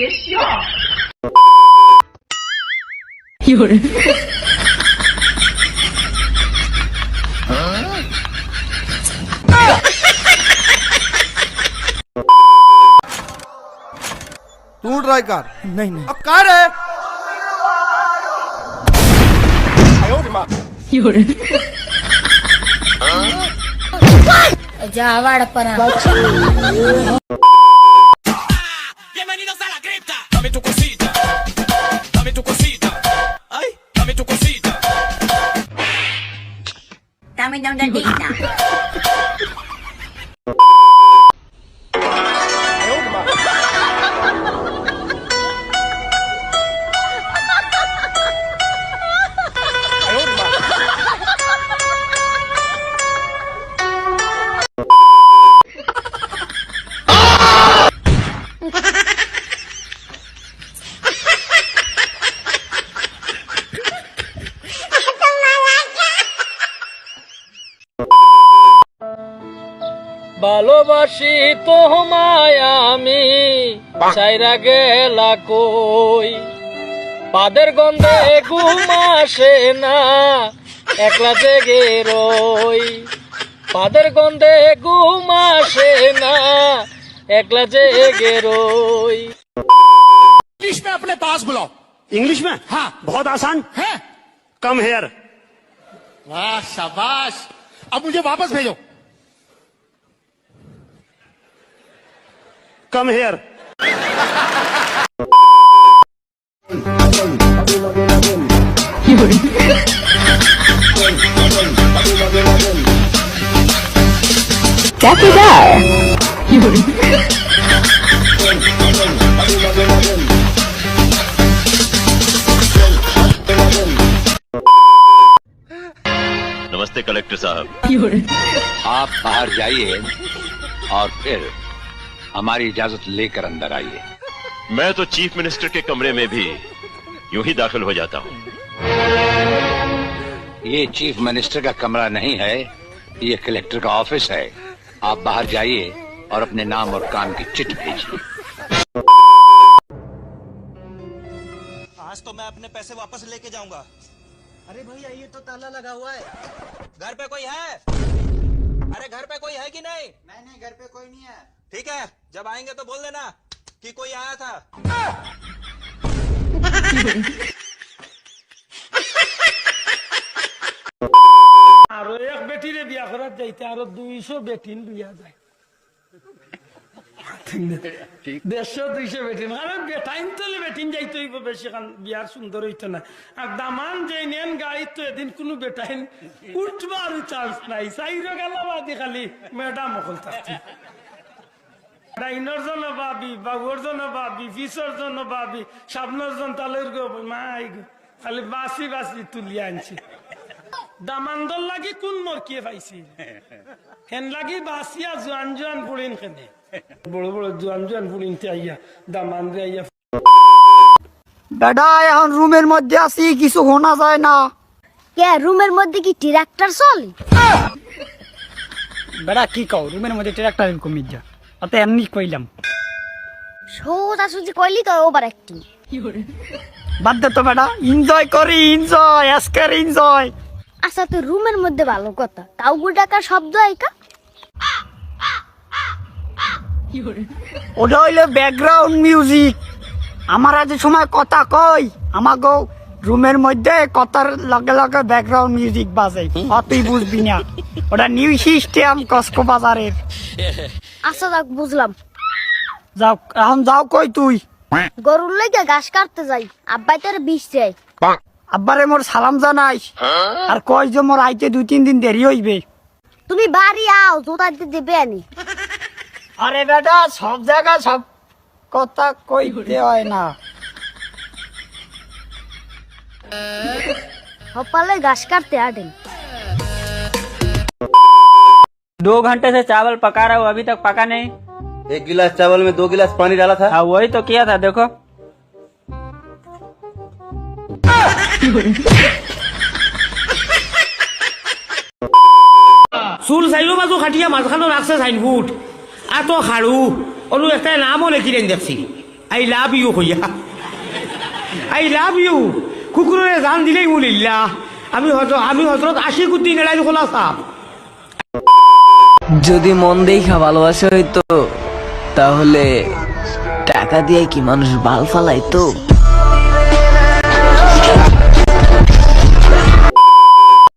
有人。तू try कर। नहीं नहीं अब कर है।有人。 Ya, vara para. Bienvenidos a la cripta. Dame tu cosita. Dame tu cosita. Ay, dame tu cosita. Dame dong dadita. ভালোবাসি তোমায় আমি ছাইরা গেলা কই পাদের গন্ধে ঘুম আসে না একলা জেগে রই পাদের গন্ধে ঘুম আসে না একলা জেগে রই इंग्लिश में अपने पास बुलाओ. इंग्लिश में हाँ. बहुत आसान है. कम हेयर वाह शाबाश. अब मुझे वापस भेजो. कम हेयर नमस्ते कलेक्टर साहब। आप बाहर जाइए और फिर हमारी इजाजत लेकर अंदर आइए। मैं तो चीफ मिनिस्टर के कमरे में भी यूं ही दाखिल हो जाता हूँ। ये चीफ मिनिस्टर का कमरा नहीं है, ये कलेक्टर का ऑफिस है। आप बाहर जाइए और अपने नाम और काम की चिट भेजिए। आज तो मैं अपने पैसे वापस लेके जाऊंगा। अरे भैया ये तो ताला लगा हुआ है। घर पे कोई है? अरे घर पे कोई है कि नहीं? नहीं घर पे कोई नहीं है। ठीक है जब आएंगे तो बोल देना कि कोई आया था। আরো এক বেটিরে বিয়া করার যাইতে আরো 200 বেটিন বিয়া যায় 150-200 বেটিন আরে বেটাইন তলে বেটিন যাইতে হইব বেশি কারণ বিয়ার সুন্দর হইতো না আর দামান যে নেন গাড়ি তো এদিন কোনো বেটাইন উঠবার চান্স নাই সাইরো গেল বাদি খালি ম্যাডাম হল থাকছে ডাইনর জন বাবি বাবুর জন বাবি ফিসর জন বাবি সাবনর জন তালের গো মাই খালি বাসি বাসি তুলিয়া আনছি দামান্দর লাগি কোন মোর কে পাইছি হেন লাগি বাসিয়া জোয়ান জোয়ান পুড়িন কেনে বড় বড় জোয়ান জোয়ান পুড়িন আইয়া দামান রে আইয়া বেটা এখন রুমের মধ্যে আছি কিছু শোনা যায় না কে রুমের মধ্যে কি ট্রাক্টর চলে? বেটা কি কও রুমের মধ্যে ট্রাক্টর কমি যা অত এমনি কইলাম সোজা সুজি কইলি তো ওভার অ্যাক্টিং। বাদ দে তো বেটা এনজয় করি এনজয় আজকের এনজয়। আচ্ছা তো রুমের মধ্যে ভালো কথা কাউগু ডাকার শব্দ আইকা ওটা হইলো ব্যাকগ্রাউন্ড মিউজিক। আমার আজ সময় কথা কই আমাগো রুমের মধ্যে কথার লগে লগে ব্যাকগ্রাউন্ড মিউজিক বাজে তুই বুঝবি না ওটা নিউ সিস্টেম কসকো বাজারের। আচ্ছা যাক বুঝলাম। যাও এখন যাও কই তুই? গরুর লেগে ঘাস কাটতে যাই আব্বাই তোর বিষ চাই। আব্বারে মোর সালাম জানাইস আর কই যে মোর আইতে 2-3 দিন দেরি হইবে। তুমি বাড়ি আও জোতা দিতে দেবে আনি। আরে বেটা সব জায়গা সব কথা কইতে হয় না। সকালে ঘাস কাটতে আটেন। 2 घंटे से चावल पका रहा हूँ अभी तक पका नहीं। 1 गिलास चावल में 2 गिलास पानी डाला था। हाँ वही तो किया था देखो। চুল চাইলো বাজু খাটিয়া মাঝখানো রাখছে সাইনবোর্ড এত খাড়ু ওর একটা নামও লেখি দেখছি আই লাভ ইউ হইয়া আই লাভ ইউ কুকুরের জান দিলেই মুলিল্লা আমি হজরত 80 কোটি নেড়াই খোলা সাপ। যদি মন দেখা ভালোবাসা হইতো তাহলে টাকা দিয়ে কি মানুষ বাল ফালাইতো?